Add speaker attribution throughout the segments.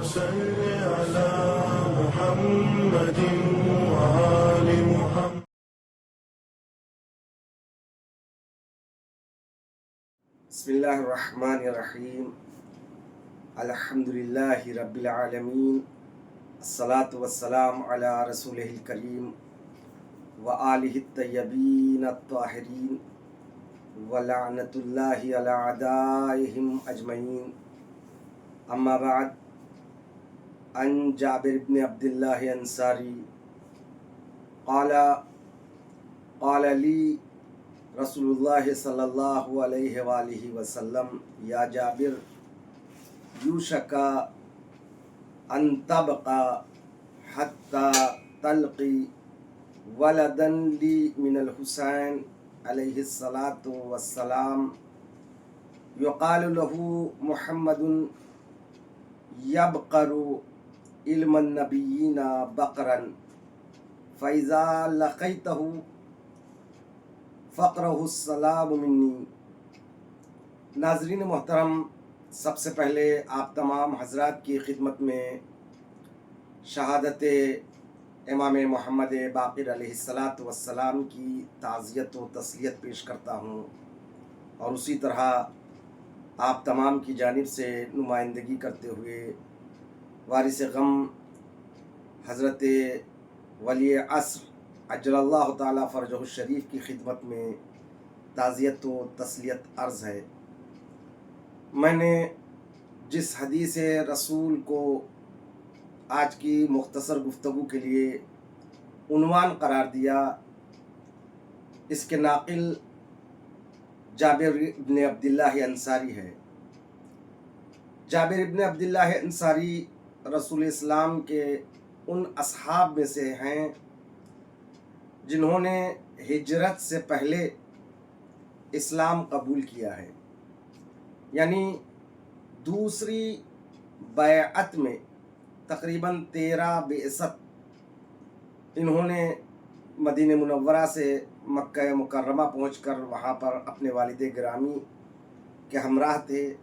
Speaker 1: صل على محمد وآل محمد.
Speaker 2: بسم اللہ الرحمن الرحیم. الحمدللہ رب العالمین. الصلاۃ والسلام علی رسولہ الکریم وآلہ الطیبین الطاہرین ولعنۃ اللہ علی اعدائہم اجمعین. اما بعد. عن جابر بن عبداللہ انصاری قال لی رسول اللہ صلی اللہ علیہ وآلہ وسلم یا جابر یوشک ان تبقى حتی تلقی ولدا لی من الحسین علیہ الصلاۃ والسلام یقال له محمد یبقر علم النبیین بقرا فاذا لقیتہ فقرہ السلام منی. ناظرین محترم، سب سے پہلے آپ تمام حضرات کی خدمت میں شہادت امام محمد باقر علیہ السلام کی تعزیت و تسلیت پیش کرتا ہوں، اور اسی طرح آپ تمام کی جانب سے نمائندگی کرتے ہوئے وارث غم حضرت ولی عصر عجل اللہ تعالیٰ فرجہ الشریف کی خدمت میں تعزیت و تسلیت عرض ہے. میں نے جس حدیث رسول کو آج کی مختصر گفتگو کے لیے عنوان قرار دیا، اس کے ناقل جابر بن عبداللہ انصاری ہے. جابر بن عبداللہ انصاری رسول اسلام کے ان اصحاب میں سے ہیں جنہوں نے ہجرت سے پہلے اسلام قبول کیا ہے، یعنی دوسری بیعت میں تقریباً 13 بعثت انہوں نے مدینہ منورہ سے مکہ مکرمہ پہنچ کر وہاں پر اپنے والد گرامی کے ہمراہ تھے،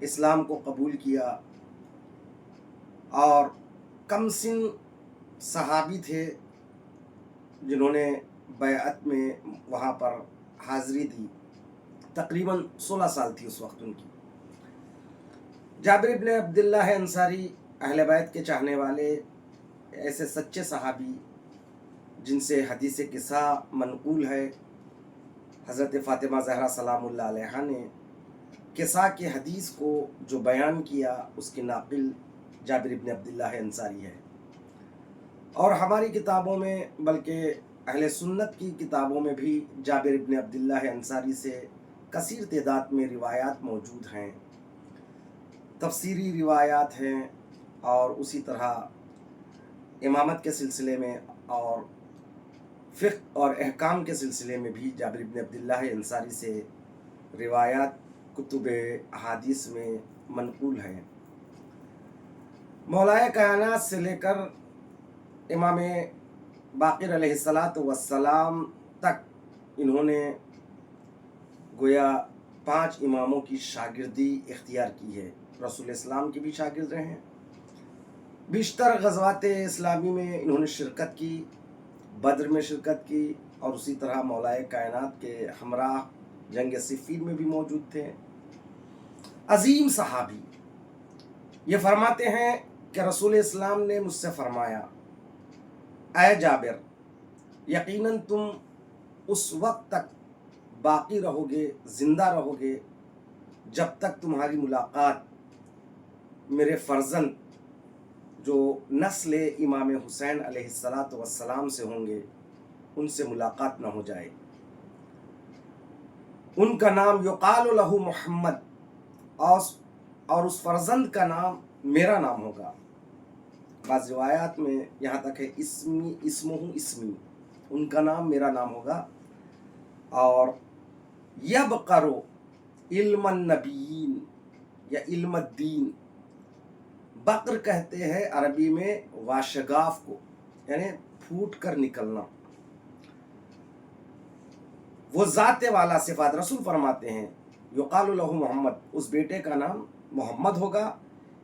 Speaker 2: اسلام کو قبول کیا، اور کم سن صحابی تھے جنہوں نے بیعت میں وہاں پر حاضری دی. تقریباً 16 سال تھی اس وقت ان کی. جابر بن عبداللہ انصاری اہل بیت کے چاہنے والے ایسے سچے صحابی جن سے حدیث قصہ منقول ہے. حضرت فاطمہ زہرا سلام اللہ علیہا نے قصہ کے حدیث کو جو بیان کیا اس کے ناقل جابر بن عبداللہ انصاری ہے، اور ہماری کتابوں میں بلکہ اہل سنت کی کتابوں میں بھی جابر بن عبداللہ انصاری سے کثیر تعداد میں روایات موجود ہیں، تفسیری روایات ہیں، اور اسی طرح امامت کے سلسلے میں اور فقہ اور احکام کے سلسلے میں بھی جابر بن عبداللہ انصاری سے روایات کتب احادیث میں منقول ہیں. مولائے کائنات سے لے کر امام باقر علیہ السلام تک انہوں نے گویا 5 اماموں کی شاگردی اختیار کی ہے. رسول اسلام کے بھی شاگرد رہے ہیں. بیشتر غزوات اسلامی میں انہوں نے شرکت کی، بدر میں شرکت کی، اور اسی طرح مولائے کائنات کے ہمراہ جنگ صفین میں بھی موجود تھے. عظیم صحابی یہ فرماتے ہیں کہ رسول اسلام نے مجھ سے فرمایا، اے جابر، یقیناً تم اس وقت تک باقی رہو گے، زندہ رہو گے، جب تک تمہاری ملاقات میرے فرزند جو نسل امام حسین علیہ السلام سے ہوں گے ان سے ملاقات نہ ہو جائے. ان کا نام یقال لہ محمد، اور اس فرزند کا نام میرا نام ہوگا. بعض روایات میں یہاں تک ہے اسمی، ان کا نام میرا نام ہوگا. اور یبقر علم النبیین یا علم الدین، بقر کہتے ہیں عربی میں واشگاف کو، یعنی پھوٹ کر نکلنا. وہ ذات والا صفات رسول فرماتے ہیں یقال لہ محمد، اس بیٹے کا نام محمد ہوگا.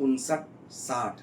Speaker 2: 59, 60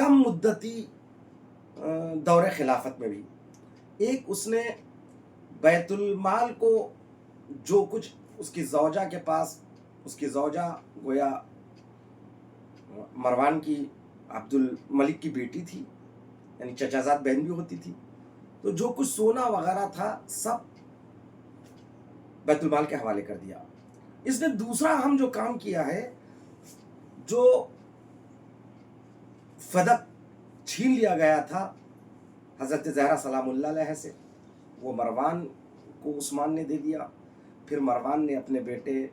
Speaker 2: کم مدتی دور خلافت میں بھی، ایک اس نے بیت المال کو جو کچھ اس کی زوجہ کے پاس، اس کی زوجہ گویا مروان کی عبد الملک کی بیٹی تھی، یعنی چچا زاد بہن بھی ہوتی تھی، تو جو کچھ سونا وغیرہ تھا سب بیت المال کے حوالے کر دیا۔ اس نے دوسرا اہم جو کام کیا ہے، جو فدق چھین لیا گیا تھا حضرت زہرا سلام اللہ علیہ سے، وہ مروان کو عثمان نے دے دیا۔ پھر مروان نے اپنے بیٹے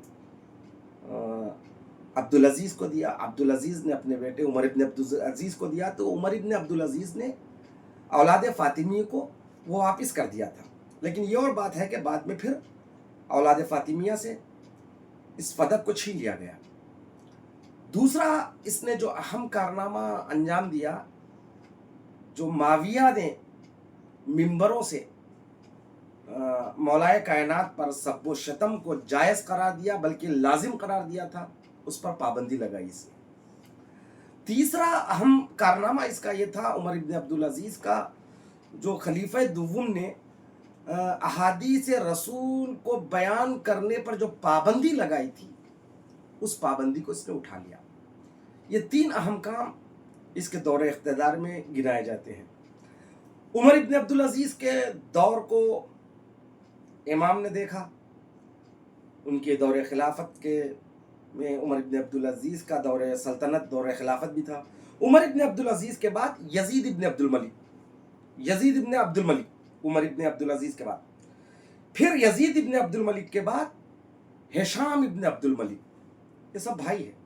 Speaker 2: عبدالعزیز کو دیا، عبدالعزیز نے اپنے بیٹے عمر ابن عبدالعزیز کو دیا، تو عمر ابن عبدالعزیز نے اولاد فاطمیہ کو وہ واپس کر دیا تھا۔ لیکن یہ اور بات ہے کہ بعد میں پھر اولاد فاطمیہ سے اس فدق کو چھین لیا گیا۔ دوسرا اس نے جو اہم کارنامہ انجام دیا، جو معاویہ نے ممبروں سے مولائے کائنات پر سب و شتم کو جائز قرار دیا بلکہ لازم قرار دیا تھا، اس پر پابندی لگائی اس نے۔ تیسرا اہم کارنامہ اس کا یہ تھا عمر ابن عبدالعزیز کا، جو خلیفہ دوم نے احادیث رسول کو بیان کرنے پر جو پابندی لگائی تھی، اس پابندی کو اس نے اٹھا لیا۔ یہ تین اہم کام اس کے دور اقتدار میں گنائے جاتے ہیں۔ عمر ابن عبدالعزیز کے دور کو امام نے دیکھا، ان کے دور خلافت کے میں عمر ابن عبدالعزیز کا دور سلطنت دور خلافت بھی تھا۔ عمر ابن عبدالعزیز کے بعد یزید ابن عبد الملک عمر ابن عبدالعزیز کے بعد، پھر یزید ابن عبد الملک کے بعد ہشام ابن عبد الملک، یہ سب بھائی ہیں۔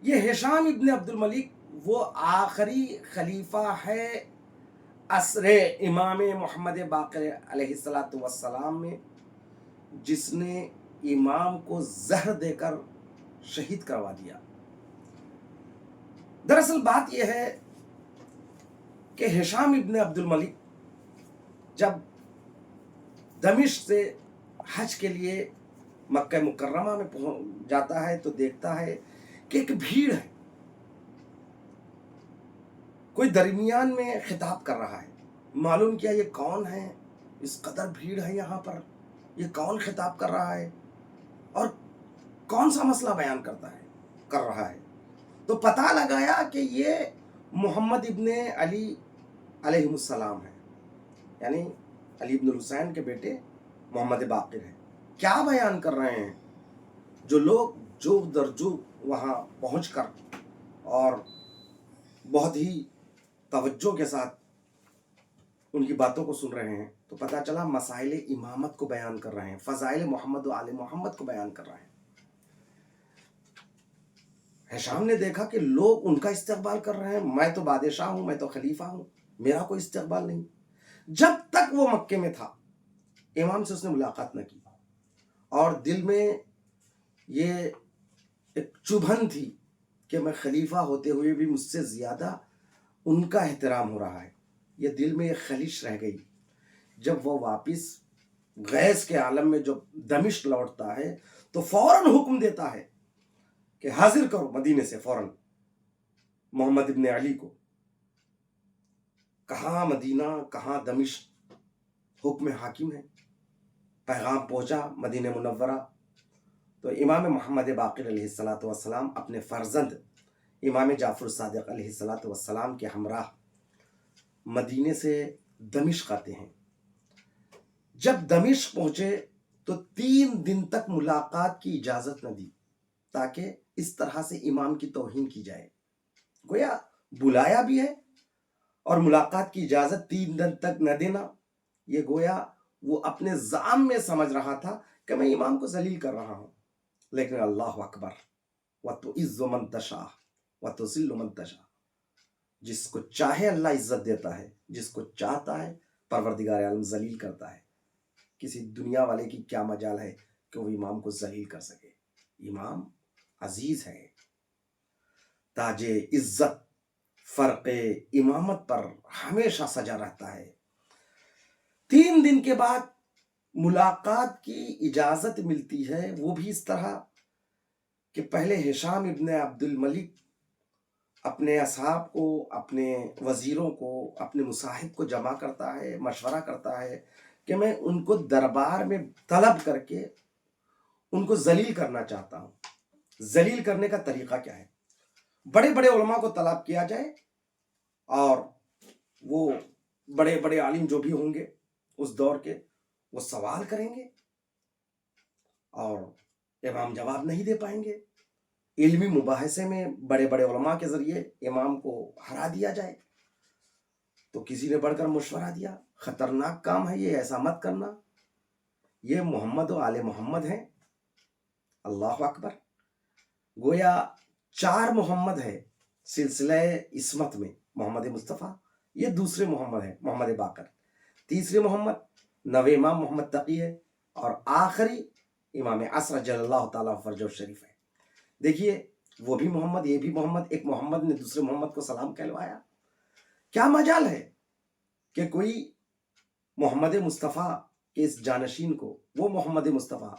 Speaker 2: یہ ہشام ابن عبد الملک وہ آخری خلیفہ ہے عصر امام محمد باقر علیہ السلام میں، جس نے امام کو زہر دے کر شہید کروا دیا۔ دراصل بات یہ ہے کہ ہشام ابن عبد الملک جب دمشق سے حج کے لیے مکہ مکرمہ میں پہنچ جاتا ہے تو دیکھتا ہے کہ ایک بھیڑ ہے، کوئی درمیان میں خطاب کر رہا ہے۔ معلوم کیا یہ کون ہے، اس قدر بھیڑ ہے یہاں پر، یہ کون خطاب کر رہا ہے اور کون سا مسئلہ بیان کر رہا ہے؟ تو پتہ لگایا کہ یہ محمد ابن علی علیہ السلام ہے، یعنی علی ابن الحسین کے بیٹے محمد باقر ہیں۔ کیا بیان کر رہے ہیں؟ جو لوگ جوب در جوب وہاں پہنچ کر اور بہت ہی توجہ کے ساتھ ان کی باتوں کو سن رہے ہیں، تو پتہ چلا مسائل امامت کو بیان کر رہے ہیں، فضائل محمد و آل محمد کو بیان کر رہے ہیں۔ ہشام نے دیکھا کہ لوگ ان کا استقبال کر رہے ہیں، میں تو بادشاہ ہوں، میں تو خلیفہ ہوں، میرا کوئی استقبال نہیں۔ جب تک وہ مکے میں تھا امام سے اس نے ملاقات نہ کی، اور دل میں یہ ایک چبھن تھی کہ میں خلیفہ ہوتے ہوئے بھی مجھ سے زیادہ ان کا احترام ہو رہا ہے، یہ دل میں ایک خلش رہ گئی۔ جب وہ واپس غیظ کے عالم میں جب دمشق لوٹتا ہے تو فوراً حکم دیتا ہے کہ حاضر کرو مدینے سے فوراً محمد ابن علی کو۔ کہاں مدینہ کہاں دمشق، حکم حاکم ہے۔ پیغام پہنچا مدینہ منورہ، تو امام محمد باقر علیہ السلام اپنے فرزند امام جعفر صادق علیہ السلام کے ہمراہ مدینے سے دمشق آتے ہیں۔ جب دمشق پہنچے تو 3 دن تک ملاقات کی اجازت نہ دی، تاکہ اس طرح سے امام کی توہین کی جائے۔ گویا بلایا بھی ہے اور ملاقات کی اجازت 3 دن تک نہ دینا، یہ گویا وہ اپنے زعم میں سمجھ رہا تھا کہ میں امام کو ذلیل کر رہا ہوں۔ لیکن اللہ اکبر، وَتُعِزُّ مَن تَشَاءُ وَتُذِلُّ مَن تَشَاءُ، جس کو چاہے اللہ عزت دیتا ہے، جس کو چاہتا ہے پروردگار عالم ذلیل کرتا ہے۔ کسی دنیا والے کی کیا مجال ہے کہ وہ امام کو ذلیل کر سکے؟ امام عزیز ہے، تاج عزت فرق امامت پر ہمیشہ سجا رہتا ہے۔ 3 دن کے بعد ملاقات کی اجازت ملتی ہے، وہ بھی اس طرح کہ پہلے ہشام ابن عبد الملک اپنے اصحاب کو، اپنے وزیروں کو، اپنے مصاحب کو جمع کرتا ہے، مشورہ کرتا ہے کہ میں ان کو دربار میں طلب کر کے ان کو ذلیل کرنا چاہتا ہوں۔ ذلیل کرنے کا طریقہ کیا ہے؟ بڑے بڑے علماء کو طلب کیا جائے اور وہ بڑے بڑے عالم جو بھی ہوں گے اس دور کے، وہ سوال کریں گے اور امام جواب نہیں دے پائیں گے۔ علمی مباحثے میں بڑے بڑے علماء کے ذریعے امام کو ہرا دیا جائے۔ تو کسی نے بڑھ کر مشورہ دیا، خطرناک کام ہے یہ، ایسا مت کرنا، یہ محمد و آل محمد ہیں۔ اللہ اکبر! گویا 4 محمد ہے سلسلہ عصمت میں، محمد مصطفیٰ، یہ دوسرے محمد ہیں، محمد باقر، تیسرے محمد نوے امام محمد تقی ہے، اور آخری امام عصر جل اللہ تعالیٰ فرجہ شریف ہے۔ دیکھیے، وہ بھی محمد، یہ بھی محمد، ایک محمد نے دوسرے محمد کو سلام کہلوایا۔ کیا مجال ہے کہ کوئی محمد مصطفیٰ کے اس جانشین کو، وہ محمد مصطفیٰ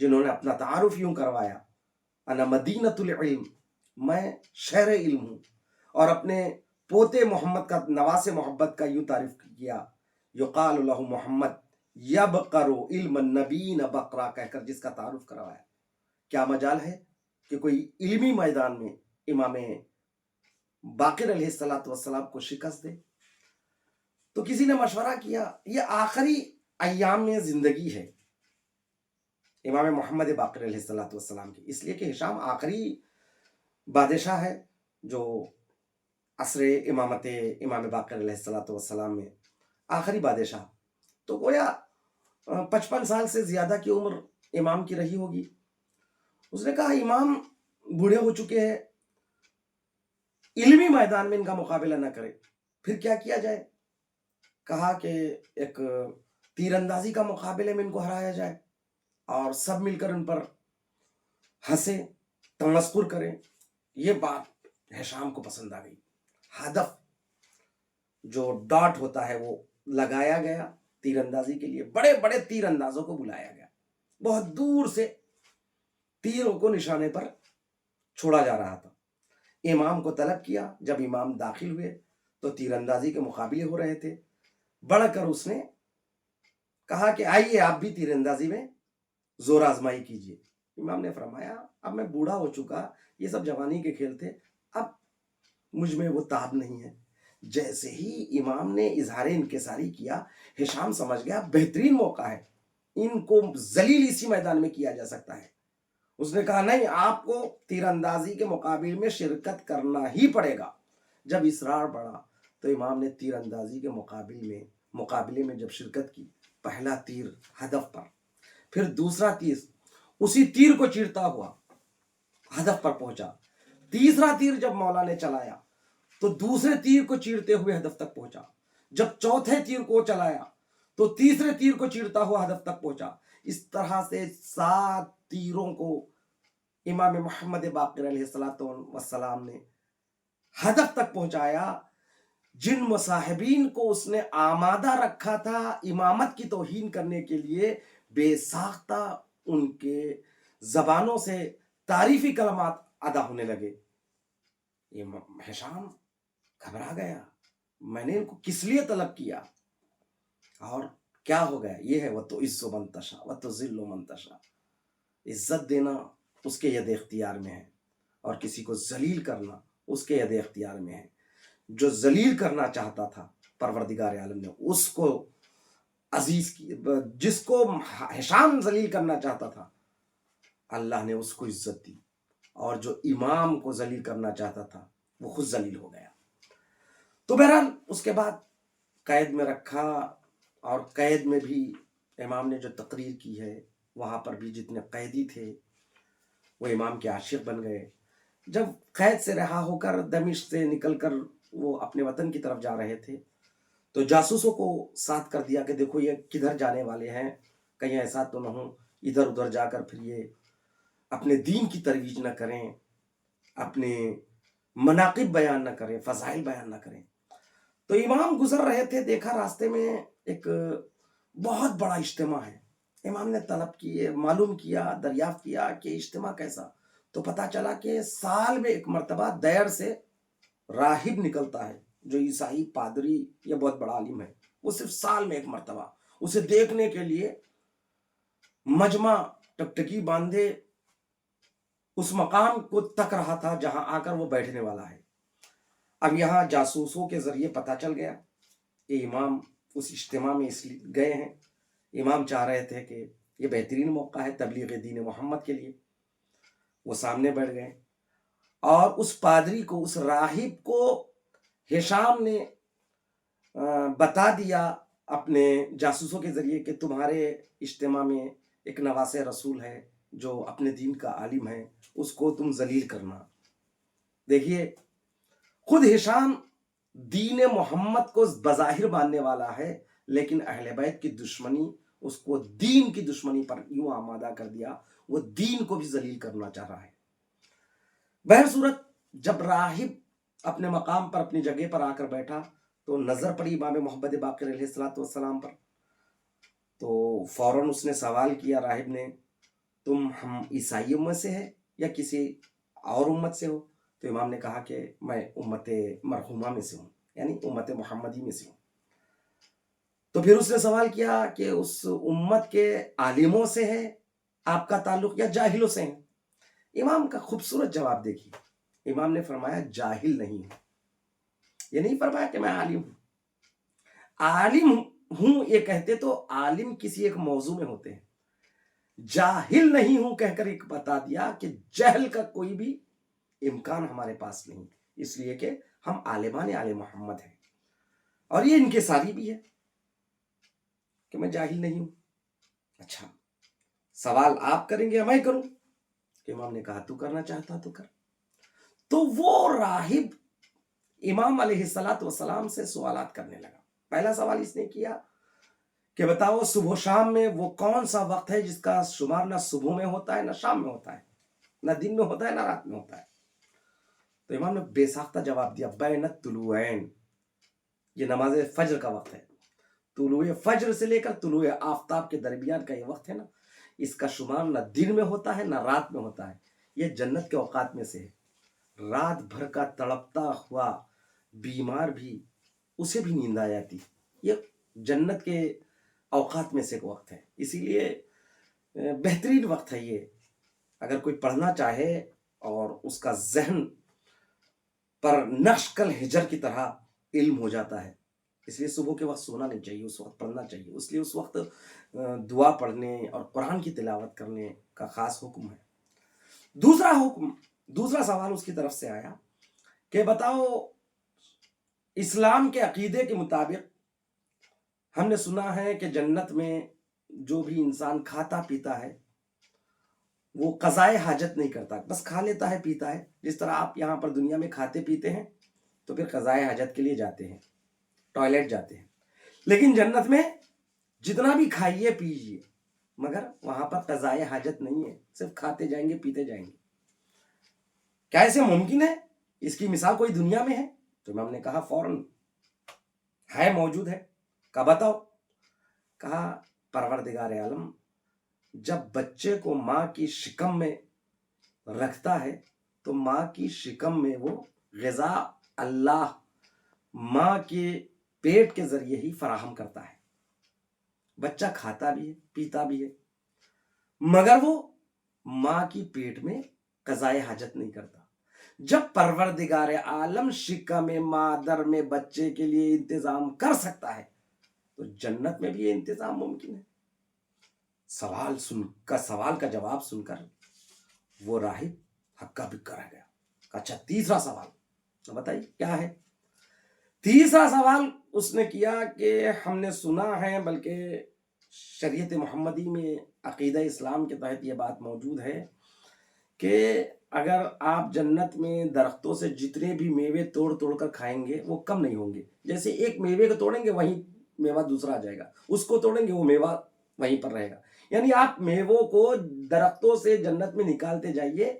Speaker 2: جنہوں نے اپنا تعارف یوں کروایا، انا مدینۃ العلم، میں شہر علم ہوں، اور اپنے پوتے محمد کا، نواس محبت کا یوں تعریف کیا، یقال لہ محمد یبقر علم النبیین بقرا، کہہ کر جس کا تعارف کروایا۔ کیا مجال ہے کہ کوئی علمی میدان میں امام باقر علیہ السلام کو شکست دے؟ تو کسی نے مشورہ کیا، یہ آخری ایام میں زندگی ہے امام محمد باقر علیہ السلام کی، اس لیے کہ ہشام آخری بادشاہ ہے جو عصر امامت امام باقر علیہ السلام میں آخری بادشاہ۔ تو گویا 55 سال سے زیادہ کی عمر امام کی رہی ہوگی۔ اس نے کہا امام بوڑھے ہو چکے ہیں، علمی میدان میں ان کا مقابلہ نہ کرے، پھر کیا کیا جائے؟ کہا کہ ایک تیر اندازی کا مقابلے میں ان کو ہرایا جائے اور سب مل کر ان پر ہنسے، تمسخر کریں۔ یہ بات ہشام کو پسند آ گئی۔ ہدف جو ڈاٹ ہوتا ہے وہ لگایا گیا تیر اندازی کے لیے، بڑے بڑے تیر اندازوں کو بلایا گیا، بہت دور سے تیروں کو نشانے پر چھوڑا جا رہا تھا۔ امام کو طلب کیا، جب امام داخل ہوئے تو تیر اندازی کے مقابلے ہو رہے تھے، بڑھ کر اس نے کہا کہ آئیے آپ بھی تیر اندازی میں زور آزمائی کیجیے۔ امام نے فرمایا اب میں بوڑھا ہو چکا، یہ سب جوانی کے کھیل تھے، اب مجھ میں وہ تاب نہیں ہے۔ جیسے ہی امام نے اظہار انکساری کیا، ہشام سمجھ گیا بہترین موقع ہے، ان کو ذلیل اسی میدان میں کیا جا سکتا ہے۔ اس نے کہا نہیں، آپ کو تیر اندازی کے مقابلے میں شرکت کرنا ہی پڑے گا۔ جب اصرار بڑھا تو امام نے تیر اندازی کے مقابلے میں جب شرکت کی، پہلا تیر ہدف پر، پھر دوسرا تیر اسی تیر کو چیرتا ہوا ہدف پر پہنچا، تیسرا تیر جب مولا نے چلایا تو دوسرے تیر کو چیرتے ہوئے ہدف تک پہنچا، جب چوتھے تیر کو چلایا تو تیسرے تیر کو چیرتا ہوا ہدف تک پہنچا۔ اس طرح سے 7 تیروں کو امام محمد باقر علیہ السلام نے ہدف تک پہنچایا، جن مصاحبین کو اس نے آمادہ رکھا تھا امامت کی توہین کرنے کے لیے، بے ساختہ ان کے زبانوں سے تعریفی کلمات ادا ہونے لگے۔ ہشام گھبرا گیا، میں نے ان کو کس لیے طلب کیا اور کیا ہو گیا؟ یہ ہے وَتُعِزُّ مَن تَشَاءُ وَتُذِلُّ مَن تَشَاءُ، عزت دینا اس کے ید اختیار میں ہے اور کسی کو ذلیل کرنا اس کے ید اختیار میں ہے۔ جو ذلیل کرنا چاہتا تھا پروردگار عالم نے اس کو عزیز کی، جس کو ہشام ذلیل کرنا چاہتا تھا اللہ نے اس کو عزت دی، اور جو امام کو ذلیل کرنا چاہتا تھا وہ خود ذلیل ہو گیا۔ تو بہرحال اس کے بعد قید میں رکھا، اور قید میں بھی امام نے جو تقریر کی ہے وہاں پر بھی جتنے قیدی تھے وہ امام کے عاشق بن گئے۔ جب قید سے رہا ہو کر دمشق سے نکل کر وہ اپنے وطن کی طرف جا رہے تھے تو جاسوسوں کو ساتھ کر دیا کہ دیکھو یہ کدھر جانے والے ہیں، کہیں ایسا تو نہ ہو ادھر ادھر جا کر پھر یہ اپنے دین کی ترویج نہ کریں، اپنے مناقب بیان نہ کریں، فضائل بیان نہ کریں۔ تو امام گزر رہے تھے، دیکھا راستے میں ایک بہت بڑا اجتماع ہے۔ امام نے طلب کیے، معلوم کیا، دریافت کیا کہ اجتماع کیسا، تو پتہ چلا کہ سال میں ایک مرتبہ دیر سے راہب نکلتا ہے جو عیسائی پادری یا بہت بڑا عالم ہے، وہ صرف سال میں ایک مرتبہ اسے دیکھنے کے لیے مجمع ٹکٹکی باندھے اس مقام کو تک رہا تھا جہاں آ کر وہ بیٹھنے والا ہے۔ اب یہاں جاسوسوں کے ذریعے پتہ چل گیا کہ امام اس اجتماع میں اس لیے گئے ہیں، امام چاہ رہے تھے کہ یہ بہترین موقع ہے تبلیغ دین محمد کے لیے۔ وہ سامنے بیٹھ گئے اور اس پادری کو، اس راہب کو ہشام نے بتا دیا اپنے جاسوسوں کے ذریعے کہ تمہارے اجتماع میں ایک نواس رسول ہے جو اپنے دین کا عالم ہے، اس کو تم ذلیل کرنا۔ دیکھیے، خود ہشام دین محمد کو بظاہر ماننے والا ہے، لیکن اہل بیت کی دشمنی اس کو دین کی دشمنی پر یوں آمادہ کر دیا، وہ دین کو بھی ذلیل کرنا چاہ رہا ہے۔ بہرصورت جب راہب اپنے مقام پر، اپنی جگہ پر آ کر بیٹھا تو نظر پڑی امام محمد باقر علیہ السلام پر، تو فوراً اس نے سوال کیا راہب نے، تم ہم عیسائی امت سے ہے یا کسی اور امت سے ہو؟ تو امام نے کہا کہ میں امت مرحومہ میں سے ہوں، یعنی امت محمدی میں سے ہوں۔ تو پھر اس نے سوال کیا کہ اس امت کے عالموں سے ہے آپ کا تعلق یا جاہلوں سے ہیں؟ امام کا خوبصورت جواب دیکھیے، امام نے فرمایا جاہل نہیں ہوں۔ یہ نہیں فرمایا کہ میں عالم ہوں۔ عالم ہوں یہ کہتے تو عالم کسی ایک موضوع میں ہوتے ہیں، جاہل نہیں ہوں کہہ کر ایک بتا دیا کہ جہل کا کوئی بھی امکان ہمارے پاس نہیں، اس لیے کہ ہم عالمان آل محمد ہیں۔ اور یہ انکساری بھی ہے کہ میں جاہل نہیں ہوں۔ اچھا، سوال آپ کریں گے یا میں کروں؟ کہ امام نے کہا تو کرنا چاہتا تو کر۔ تو وہ راہب امام علیہ السلام سے سوالات کرنے لگا۔ پہلا سوال اس نے کیا کہ بتاؤ صبح و شام میں وہ کون سا وقت ہے جس کا شمار نہ صبح میں ہوتا ہے نہ شام میں ہوتا ہے، نہ دن میں ہوتا ہے نہ رات میں ہوتا ہے؟ تو امام نے بے ساختہ جواب دیا، بین الطلوعین، یہ نماز فجر کا وقت ہے۔ طلوع فجر سے لے کر طلوع آفتاب کے درمیان کا یہ وقت ہے نا، اس کا شمار نہ دن میں ہوتا ہے نہ رات میں ہوتا ہے، یہ جنت کے اوقات میں سے ہے۔ رات بھر کا تڑپتا ہوا بیمار بھی، اسے بھی نیند آ جاتی، یہ جنت کے اوقات میں سے ایک وقت ہے۔ اسی لیے بہترین وقت ہے یہ، اگر کوئی پڑھنا چاہے اور اس کا ذہن پر نقش کل حجر کی طرح علم ہو جاتا ہے۔ اس لیے صبح کے وقت سونا نہیں چاہیے، اس وقت پڑھنا چاہیے، اس لیے اس وقت دعا پڑھنے اور قرآن کی تلاوت کرنے کا خاص حکم ہے۔ دوسرا سوال اس کی طرف سے آیا کہ بتاؤ اسلام کے عقیدے کے مطابق ہم نے سنا ہے کہ جنت میں جو بھی انسان کھاتا پیتا ہے وہ قضائے حاجت نہیں کرتا، بس کھا لیتا ہے پیتا ہے، جس طرح آپ یہاں پر دنیا میں کھاتے پیتے ہیں تو پھر قضائے حاجت کے لیے جاتے ہیں، ٹوائلٹ جاتے ہیں، لیکن جنت میں جتنا بھی کھائیے پیجیے مگر وہاں پر قضائے حاجت نہیں ہے، صرف کھاتے جائیں گے پیتے جائیں گے۔ کیا ایسے ممکن ہے؟ اس کی مثال کوئی دنیا میں ہے؟ تو امام نے کہا فوراً ہے، موجود ہے۔ کہا بتاؤ؟ کہا پروردگار عالم جب بچے کو ماں کی شکم میں رکھتا ہے تو ماں کی شکم میں وہ غذا اللہ ماں کے پیٹ کے ذریعے ہی فراہم کرتا ہے، بچہ کھاتا بھی ہے پیتا بھی ہے مگر وہ ماں کی پیٹ میں قضائے حاجت نہیں کرتا۔ جب پروردگار عالم شکم مادر میں بچے کے لیے انتظام کر سکتا ہے تو جنت میں بھی یہ انتظام ممکن ہے۔ سوال کا جواب سن کر وہ راہب ہکا بکا رہ گیا۔ اچھا تیسرا سوال بتائیے کیا ہے؟ تیسرا سوال اس نے کیا کہ ہم نے سنا ہے، بلکہ شریعت محمدی میں عقیدہ اسلام کے تحت یہ بات موجود ہے کہ اگر آپ جنت میں درختوں سے جتنے بھی میوے توڑ کر کھائیں گے وہ کم نہیں ہوں گے۔ جیسے ایک میوے کو توڑیں گے وہیں میوہ دوسرا آ جائے گا، اس کو توڑیں گے وہ میوہ وہیں پر رہے گا۔ یعنی آپ میووں کو درختوں سے جنت میں نکالتے جائیے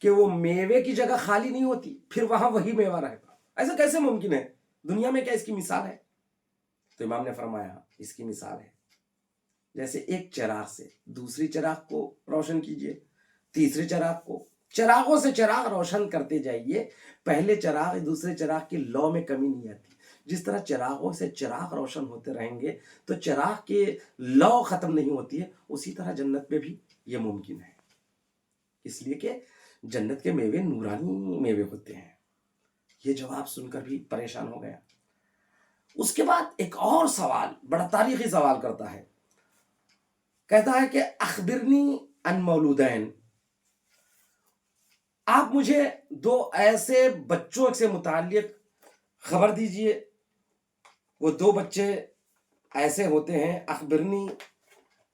Speaker 2: کہ وہ میوے کی جگہ خالی نہیں ہوتی، پھر وہاں وہی میوہ رہے گا۔ ایسا کیسے ممکن ہے؟ دنیا میں کیا اس کی مثال ہے؟ تو امام نے فرمایا اس کی مثال ہے جیسے ایک چراغ سے دوسری چراغ کو روشن کیجئے، تیسرے چراغ کو، چراغوں سے چراغ روشن کرتے جائیے، پہلے چراغ دوسرے چراغ کی لو میں کمی نہیں آتی. جس طرح چراغوں سے چراغ روشن ہوتے رہیں گے تو چراغ کی لو ختم نہیں ہوتی ہے، اسی طرح جنت میں بھی یہ ممکن ہے، اس لیے کہ جنت کے میوے نورانی میوے ہوتے ہیں. یہ جواب سن کر بھی پریشان ہو گیا. اس کے بعد ایک اور سوال، بڑا تاریخی سوال کرتا ہے. کہتا ہے کہ اخبرنی عن مولودین، آپ مجھے دو ایسے بچوں سے متعلق خبر دیجئے. وہ دو بچے ایسے ہوتے ہیں، اخبرنی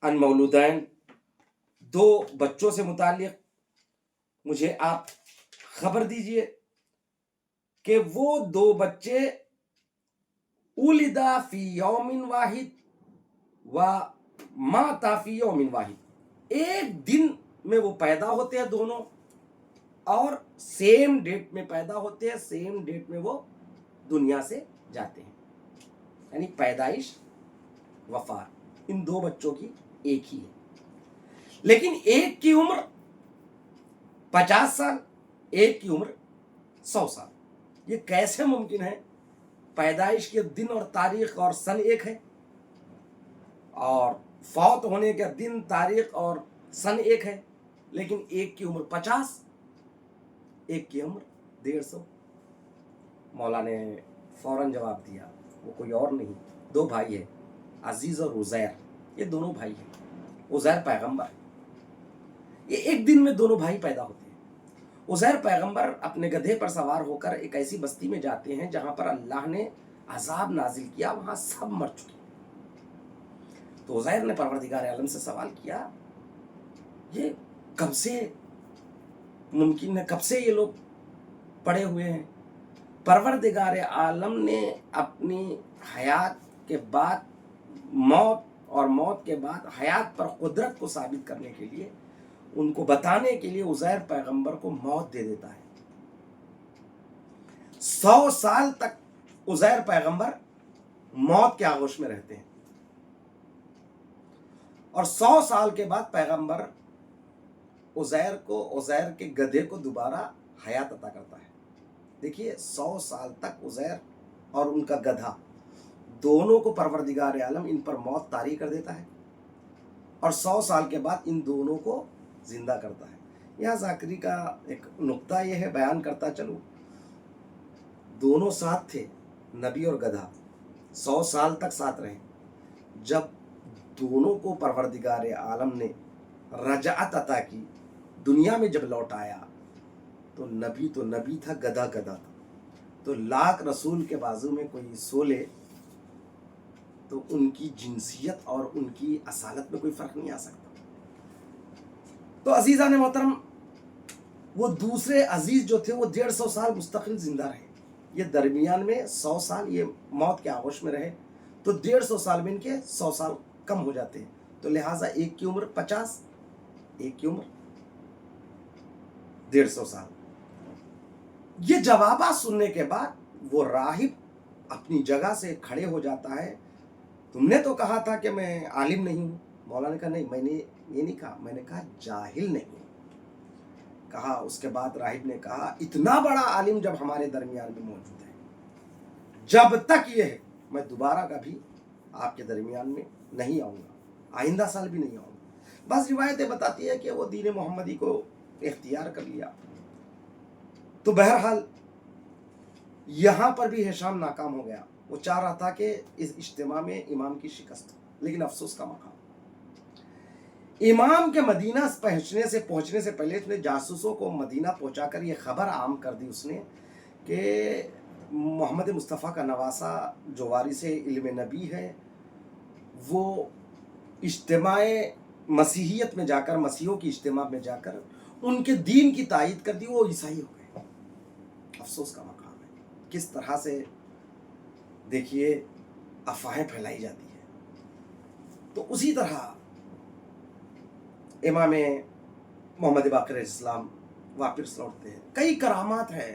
Speaker 2: عن مولودین، دو بچوں سے متعلق مجھے آپ خبر دیجئے کہ وہ دو بچے اولدا فی یوم واحد و ماتا فی یوم واحد، ایک دن میں وہ پیدا ہوتے ہیں دونوں، اور سیم ڈیٹ میں پیدا ہوتے ہیں، سیم ڈیٹ میں وہ دنیا سے جاتے ہیں. یعنی پیدائش وفات ان دو بچوں کی ایک ہی ہے، لیکن ایک کی عمر 50 سال، ایک کی عمر 100 سال. یہ کیسے ممکن ہے؟ پیدائش کے دن اور تاریخ اور سن ایک ہے، اور فوت ہونے کا دن، تاریخ اور سن ایک ہے، لیکن ایک کی عمر 50، ایک کی عمر 150. مولا نے فوراً جواب دیا، وہ کوئی اور نہیں، دو بھائی ہیں، عزیز اور عزیر. یہ دونوں بھائی ہیں. عزیر پیغمبر، یہ ایک دن میں دونوں بھائی پیدا ہوتے ہیں. عزیر پیغمبر اپنے گدھے پر سوار ہو کر ایک ایسی بستی میں جاتے ہیں جہاں پر اللہ نے عذاب نازل کیا، وہاں سب مر چکے. تو عزیر نے پروردگار عالم سے سوال کیا، یہ کب سے ممکن ہے، کب سے یہ لوگ پڑے ہوئے ہیں؟ پروردگار عالم نے اپنی حیات کے بعد موت اور موت کے بعد حیات پر قدرت کو ثابت کرنے کے لیے، ان کو بتانے کے لیے عزیر پیغمبر کو موت دے دیتا ہے. 100 سال تک عزیر پیغمبر موت کے آغوش میں رہتے ہیں، اور 100 سال کے بعد پیغمبر عزیر کے گدھے کو دوبارہ حیات عطا کرتا ہے. دیکھیے 100 سال تک عزیر اور ان کا گدھا دونوں کو پروردگار عالم ان پر موت طاری کر دیتا ہے، اور 100 سال کے بعد ان دونوں کو زندہ کرتا ہے. یہاں ذاکری کا ایک نقطہ یہ ہے، بیان کرتا چلوں، دونوں ساتھ تھے، نبی اور گدھا 100 سال تک ساتھ رہے. جب دونوں کو پروردگار عالم نے رجعت عطا کی، دنیا میں جب لوٹ آیا، تو نبی تھا، گدھا تھا. تو لاکھ رسول کے بازو میں کوئی سولے تو ان کی جنسیت اور ان کی اصالت میں کوئی فرق نہیں آ سکتا. تو عزیزان محترم، وہ دوسرے عزیز جو تھے وہ 150 سال مستقل زندہ رہے. یہ درمیان میں 100 سال یہ موت کے آغوش میں رہے، تو 150 سال میں ان کے 100 سال کم ہو جاتے ہیں. تو لہٰذا ایک کی عمر 50، ایک کی عمر 150 سال. یہ جوابات سننے کے بعد وہ راہب اپنی جگہ سے کھڑے ہو جاتا ہے. تم نے تو کہا تھا کہ میں عالم نہیں ہوں. مولا نے کہا نہیں، میں نے یہ نہیں کہا، میں نے کہا جاہل نہیں کہا. اس کے بعد راہب نے کہا اتنا بڑا عالم جب ہمارے درمیان میں موجود ہے، جب تک یہ ہے میں دوبارہ کبھی آپ کے درمیان میں نہیں آؤں گا، آئندہ سال بھی نہیں آؤں گا. بس روایتیں بتاتی ہے کہ وہ دین محمدی کو اختیار کر لیا. تو بہرحال یہاں پر بھی ہشام ناکام ہو گیا. وہ چاہ رہا تھا کہ اس اجتماع میں امام کی شکست ہو، لیکن افسوس کا مقام، امام کے مدینہ پہنچنے سے پہلے اس نے جاسوسوں کو مدینہ پہنچا کر یہ خبر عام کر دی اس نے کہ محمد مصطفیٰ کا نواسہ جو وارث علم نبی ہے، وہ اجتماع مسیحیت میں جا کر، مسیحوں کی اجتماع میں جا کر ان کے دین کی تائید کر دی، وہ عیسائی ہو گئے. افسوس کا مقام ہے. کس طرح سے دیکھیے افواہیں پھیلائی جاتی ہے. تو اسی طرح امام محمد باقر علیہ السلام واپس لوٹتے ہیں. کئی کرامات ہیں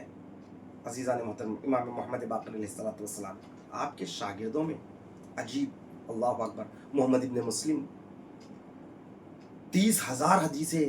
Speaker 2: عزیزان محترم امام محمد باقر علیہ السلام. آپ کے شاگردوں میں عجیب، اللہ اکبر، محمد ابن مسلم 30,000 حدیثیں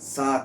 Speaker 2: 7